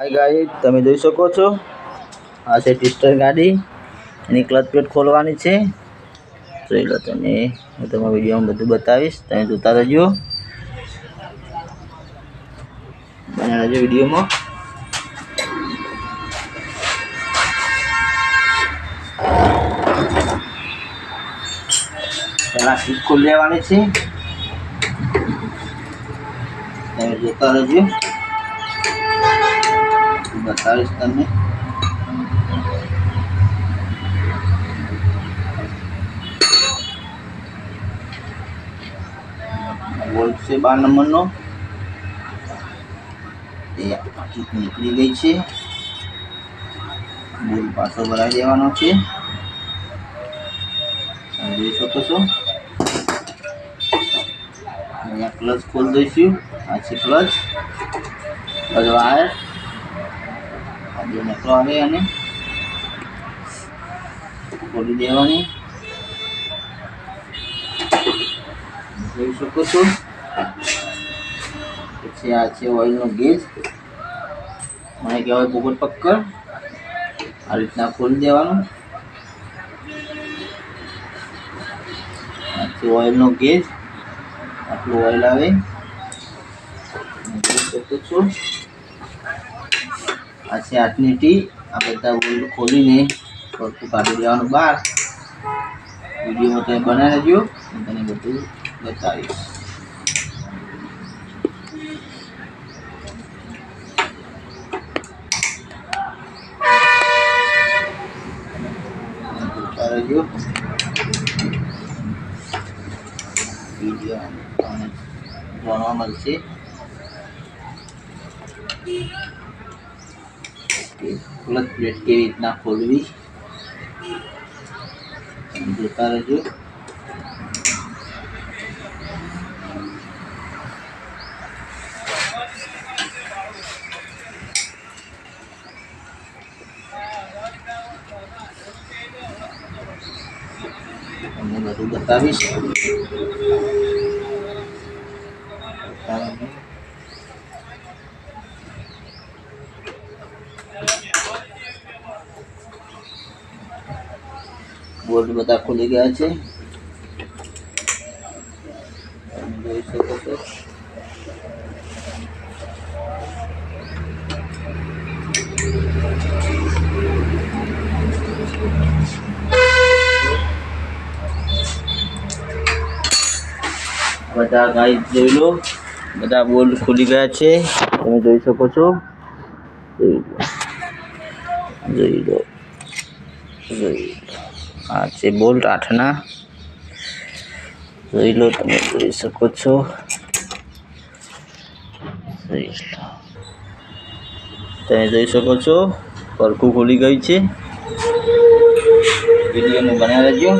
Hi guys, તમે જોઈ શકો છો આ છે પિસ્ટન ગાડી એની ક્લચ પ્લેટ ખોલવાની છે। જોઈ લો તમે, હું તમને વિડીયોમાં બધું બતાવીશ, તમે જોતા રહેજો, બન્યા રહેજો વિડીયોમાં। પહેલા ક્લિપ ખોલી લેવાની છે, તમે જોતા રહેજો, बताइए तमें बोल्ट से 12 नंबर नो निकली गई है। बोल्ट पासो भराई देवानो छे, જોઈ શકો છો। અહીંયા ક્લચ ખોલી દઈશું, આ છે ક્લચ, વાયર आगे निकलो आगे आने खोली देवानी, જોઈ શકો છો। પછી આ છે ઓઇલનો ગેજ, મને કહેવાય પોપટ પક્કર, આ રીતના ખોલી દેવાનું। આ છે ઓઇલનો ગેજ, આટલું ઓઇલ આવે, જોઈ શકો છો। આ છે 8ની ટી, આ બધા બોલ્ટ ખોલીને ફરતું કાઢી દેવાનું બહાર। વિડીયોમાં તમે બનાવી લેજો, હું તને બધું બતાવીશ। જોતા રહેજો વિડીયો, તમને જાણવા મળશે क्लच प्लेट के इतना खोलवी, जोता रहो। हमने બધું બતાવીશ। बोल्ट બધા ખુલી ગયા છે, તમે જોઈ શકો છો। બધા ગાઈસ જોઈ લો, બધા બોલ્ટ ખુલી ગયા છે, તમે જોઈ શકો છો। જોઈ લો આ છે બોલ્ટ 8ના, જોઈ લો, તમે જોઈ શકો છો। તમે જોઈ શકો છો પરખું ખુલી ગઈ છે। વિડીયોને બનાવી લેજો,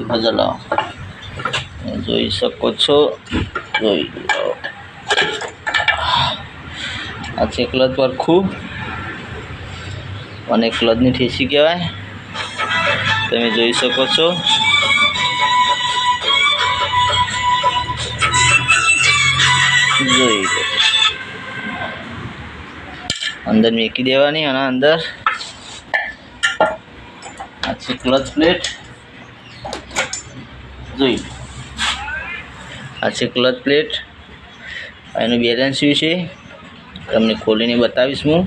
બદલાવો, જોઈ શકો છો। જોઈ લો, આ છે ક્લચ પરખું, અને ક્લચની ઠેસી કહેવાય, તમે જોઈ શકો છો। જોઈ લો, અંદર મૂકી દેવાની, અને અંદર આ છે ક્લચ પ્લેટ, જોઈ લો, આ છે ક્લચ પ્લેટ, એનું બેલેન્સ શું છે તમને ખોલીને બતાવીશ હું,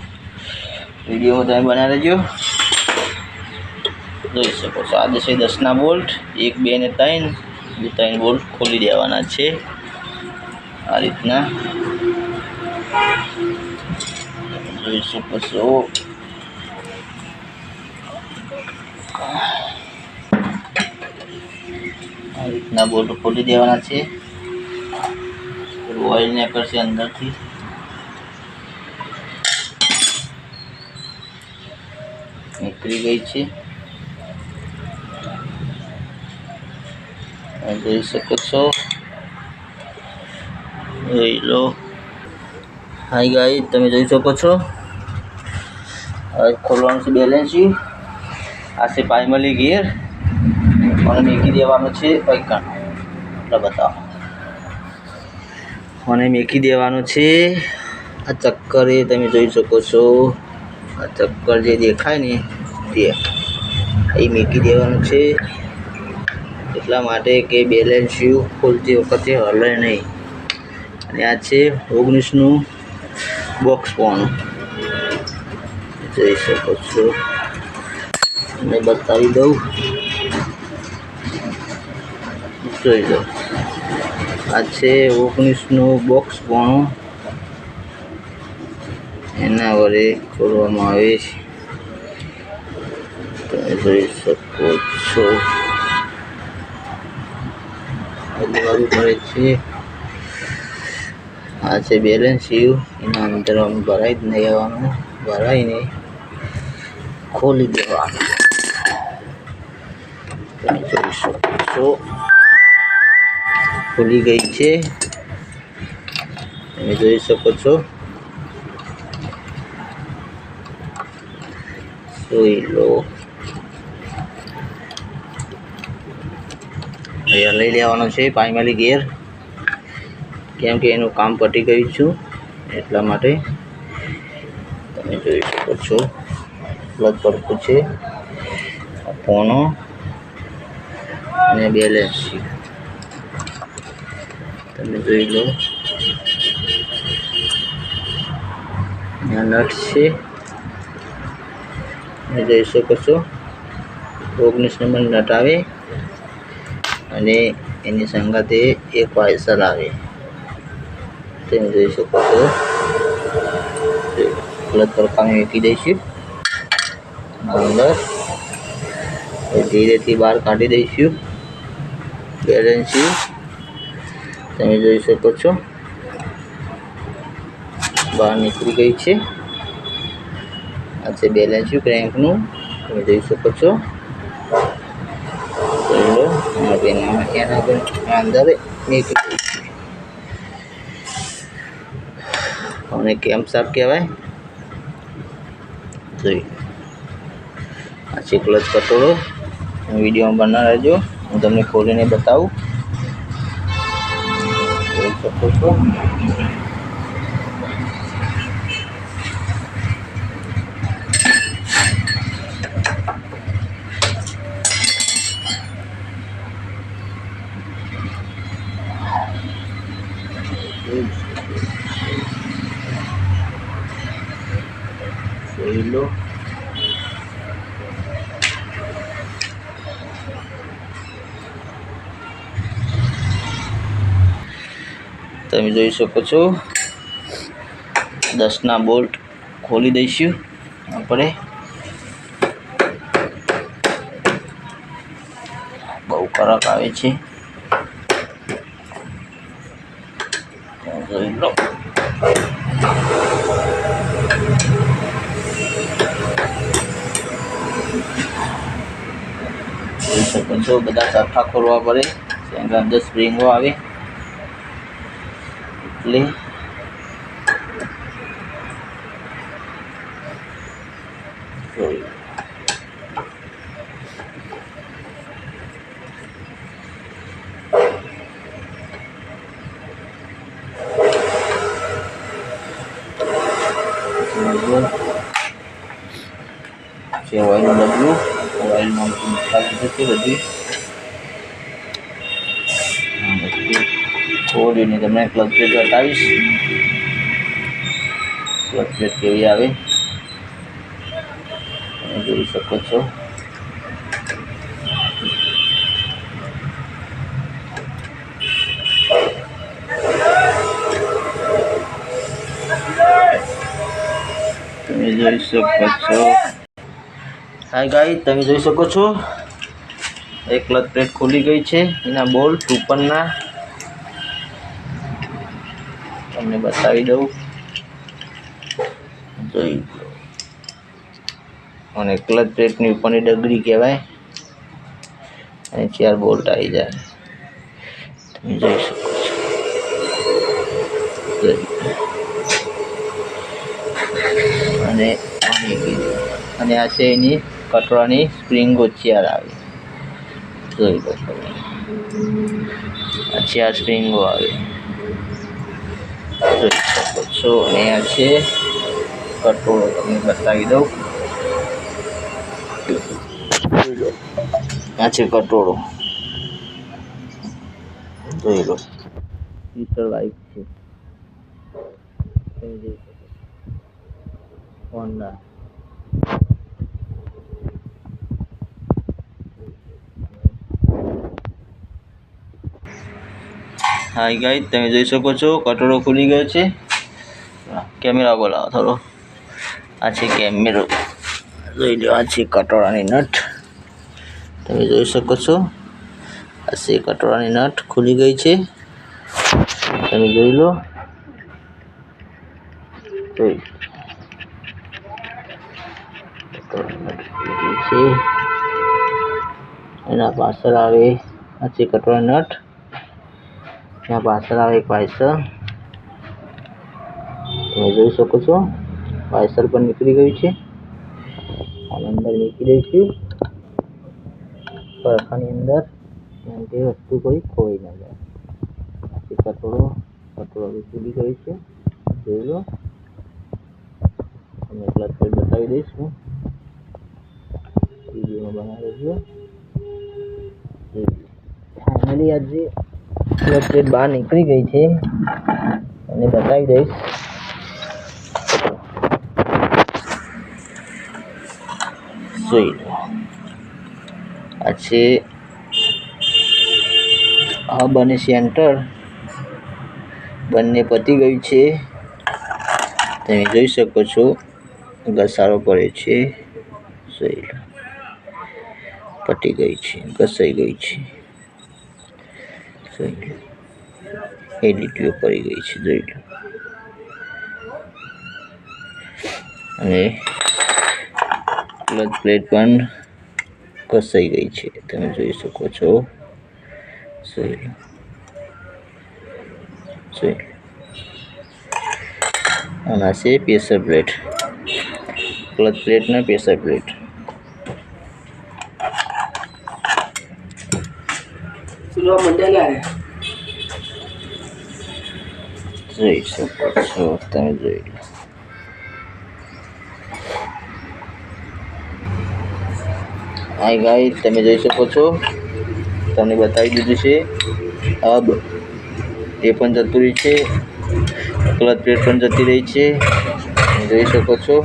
વિડીયો તમે બનાવી લેજો, જોઈ શકો છો। આ છે 10ના બોલ્ટ, 1 2 ને 3, જે 3 બોલ્ટ ખોલી દેવાના છે આ રીતના, જોઈ શકો છો। આ રીતના બોલ્ટ ખોલી દેવાના છે, ઓઇલ નીકળશે અંદરથી, નીકળી ગઈ છે, જોઈ શકો છો। જોઈ લો, હાય ગાઈસ, તમે જોઈ શકો છો। હવે ખોલવાનું છે બેલેન્સ, આ છે પ્રાઇમરી ગિયર, અને મૂકી દેવાનું છે પૈકા, બતાવો, અને મૂકી દેવાનું છે આ ચક્કર એ તમે જોઈ શકો છો. આ ચક્કર જે દેખાય ને તે અહીં મૂકી દેવાનું છે, એટલા માટે કે બેલેન્સિયું ખોલતી વખતે હલે નહીં. અને આ છે 19નું બોક્સ પણ જોઈ શકો છો. અને બતાવી દઉં, જોઈ લો. આ છે 19નું બોક્સ પણ એના વડે ખોલવામાં આવે છે. તમે જોઈ શકો છો. દેવાનું પડે છે. આ છે બેલેન્સિયું, એના અંદર ભરાઈ જ નહીં આવવાનું, ભરાઈને ખોલી દેવાનું. તમે જોઈ શકો છો ખુલી ગઈ છે. તમે જોઈ શકો છો. જોઈ લો. અહીંયા લઈ લેવાનો છે પ્રાઇમરી ગિયર, કેમ કે એનું કામ પતી ગયું છું એટલા માટે. તમે જોઈ શકો છો પ્લગ પડતું છે, ફોનો અને બેલેન્સ. તમે જોઈ લો. અહીંયા નટ છે, તમે જોઈ શકો છો. 19 નંબર નટ આવે અને એની સંગાતે એક વાયસર આવે. તમે જોઈ શકો છો. પ્લગ પર કામ મૂકી દઈશું અંદર, ધીરેથી બહાર કાઢી દઈશું બેલેન્સિયું. તમે જોઈ શકો છો બહાર નીકળી ગઈ છે. આ છે બેલેન્સિયું ક્રેન્કનું, તમે જોઈ શકો છો. એના અંદર નીકળી ગઈ છે. અને કેમ સાફ કહેવાય. જોઈ, આ છે ક્લચ કટોરો. વિડીયોમાં બના રહેજો, હું તમને ખોલીને બતાવું. જોઈ શકો છો. જોઈ લો. તમે જોઈ શકો છો 10ના બોલ્ટ ખોલી દઈશું આપણે. બહુ કડક આવે છે, જોઈ લો. જોઈ શકો છો બધા સરખા ખોલવા પડે. એના અંદર સ્પ્રિંગો આવે એટલે જોઈ. છે ઓઇલનું ડબલું, ઓઇલમાં નાખી જશે બધું. ખોલીને તમને ક્લચ પ્લેટ બતાવીશ. ક્લચ પ્લેટ કેવી આવે તમે જોઈ શકો છો. તમે જોઈ શકો છો. હાય ગાઈસ, તમે જોઈ શકો છો એક ક્લચ પ્લેટ ખુલી ગઈ છે. એના બોલ્ટ ઉપરના તમને બતાવી દઉં. જોઈ લો. અને ક્લચ પ્લેટની ઉપરની ડગરી કહેવાય, અને 4 બોલ્ટ આવી જાય. તમે જોઈ શકો છો. અને આ છે એની કટરાની સ્પ્રિંગો 4 આવે. જોઈ લો. આ 4 સ્પ્રિંગો આવે. જોઈ શકો છો. અહીંયા છે કટોરો, તમને બતાવી દઉં. આ છે કટોરો, જોઈ લો. પિસ્ટલ બાઇક છે, હોન્ડા. હાય ગાઈસ, તમે જોઈ શકો છો કટોરો ખુલી ગયો છે. કેમેરા બોલાવો થોડો. આ છે કેમેરો, જોઈ લો. આ છે કટોરાની નટ, તમે જોઈ શકો છો. આ છે કટોરાની નટ ખુલી ગઈ છે, તમે જોઈ લો. એના પાછળ આવે, આ છે કટોરાની નટ. એના પાછળ આવે એક વાઇસર, તમે જોઈ શકો છો. વાઇસર પણ નીકળી ગયું છે, અને અંદર મૂકી દઈશું પરખાની અંદર, કેમ કે વસ્તુ કોઈ ખોઈ ના જાય. કટોરો ખુલી ગઈ છે, જોઈ લો. તમે ક્લચ પ્લેટ બતાવી દઈશું, વિડીયોમાં બનાવી દેજો. ફાઇનલી આજે ક્લચ પ્લેટ બહાર નીકળી ગઈ છે, અને બતાવી દઈશ. જોઈ લો. આ છે હબ અને સેન્ટર, બંને પતી ગયું છે, તમે જોઈ શકો છો. ઘસારો પડે છે, જોઈ લો. પતી ગઈ છે, ઘસાઈ ગઈ છે, જોઈ લો. એલઈડીઓ પડી ગઈ છે, જોઈ લો. અને ક્લચ પ્લેટ પણ ઘસાઈ ગઈ છે, તમે જોઈ શકો છો. જોઈ લો, જોઈ લો. અને આ છે પ્રેશર પ્લેટ, ક્લચ પ્લેટ ને પ્રેશર પ્લેટ. જોઈ શકો છો, તમે જોઈ લો. હાય ગાઈસ, તમે જોઈ શકો છો. તમને બતાવી દીધું છે. હબ એ પણ જતું રહી છે, ક્લચ પ્લેટ પણ જતી રહી છે, તમે જોઈ શકો છો.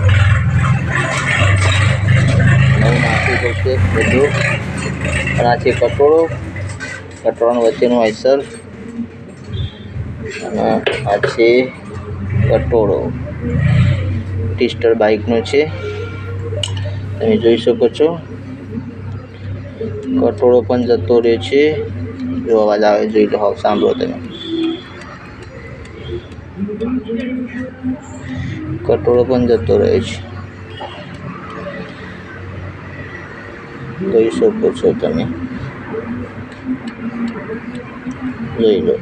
નવું નાખવું પડશે બધું. અને આ છે કટોરો, કટોરાનું વચ્ચેનું વાઇસર. અને આ છે કટોરો, પિસ્ટલ બાઇકનો છે, તમે જોઈ શકો છો. કટોરો પણ જતો રહે છે, જો અવાજ આવે જોઈ લો. હવે સાંભળો તમે. કટોરો પણ જતો રહે છે, જોઈ શકો છો તમે. જોઈ લો,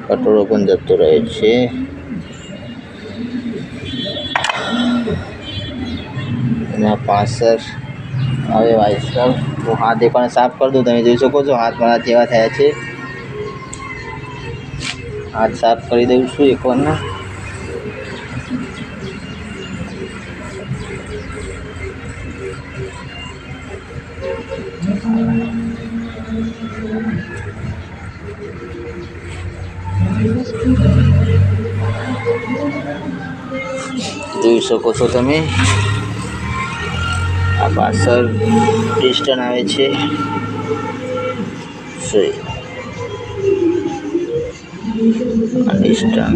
કટોરો પણ જતો રહે છે. એના પાછળ હવે વાઇસર. તો હાથ એ પણ સાફ કરી દો, તમે જોઈ શકો છો. હાથ મારા જેવા થયા છે, હાથ સાફ કરી દઉં છું એકવારના. જોઈ શકો છો તમે. આ પાછળ પિસ્ટન આવે છે, પિસ્ટન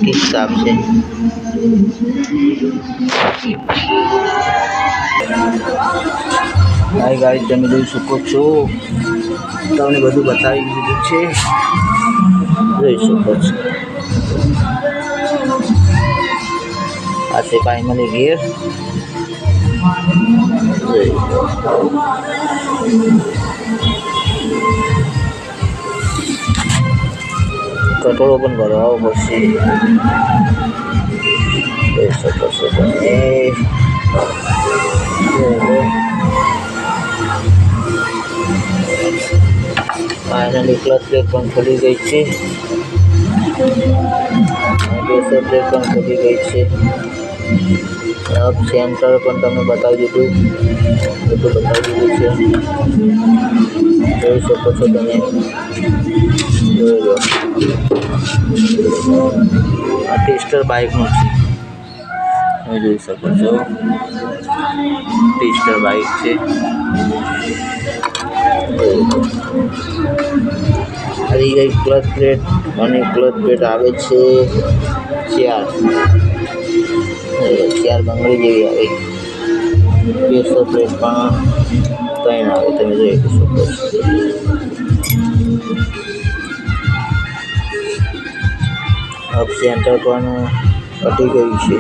કિક સાફ છે. હાય ગાઈસ, તમે જોઈ શકો છો. તમને બધું બતાવી દીધું છે, જોઈ શકો છો. આ છે પ્રાઇમરી ગિયર, કટોરો પણ ભરવાવો પડશે, જોઈ શકો છો તમે. ફાઇનલી ક્લચ બ્રેક પણ ખુલી ગઈ છે, પ્રેશર બ્રેક પણ ખુલી ગઈ છે. अब सेंटर पण તમને બતાવી દીધું, બધું બતાવી દીધું છે. જોઈ શકો છો તમે, જોઈ લો. આ ટેસ્ટર બાઇકનું છે, તમે જોઈ શકો છો. ટેસ્ટર બાઇક છે. આવી ગઈ ક્લચ પ્લેટ, અને ક્લચ પ્લેટ આવે છે 4 બંગડી જેવી આવી. પ્રેશર પ્લેટ પણ 3 આવે, તમે જોઈ શકો છો. અપ સેન્ટર પણ કટી ગયું છે,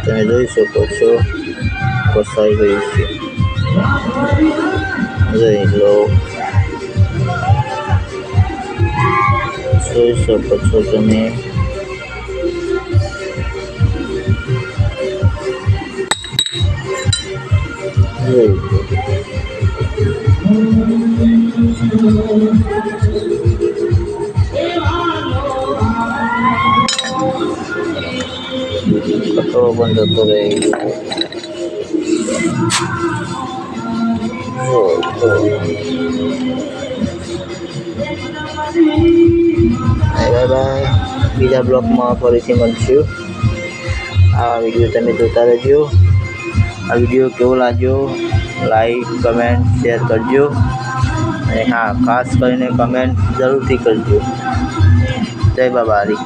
તમે જોઈ શકો છો. કસાઈ ગયું છે, જોઈ લો. જોઈ શકો છો તમે. કટોરો પણ જતો રહે. Bye bye. બીજા બ્લોગમાં ફરીથી મળશું. આ વિડીયો તમે જોતા રહેજો. આ વિડીયો કેવો લાગ્યો, લાઈક, કમેન્ટ, શેર કરજો. અને હા, ખાસ કરીને કમેન્ટ જરૂરથી કરજો. જય બાબારી.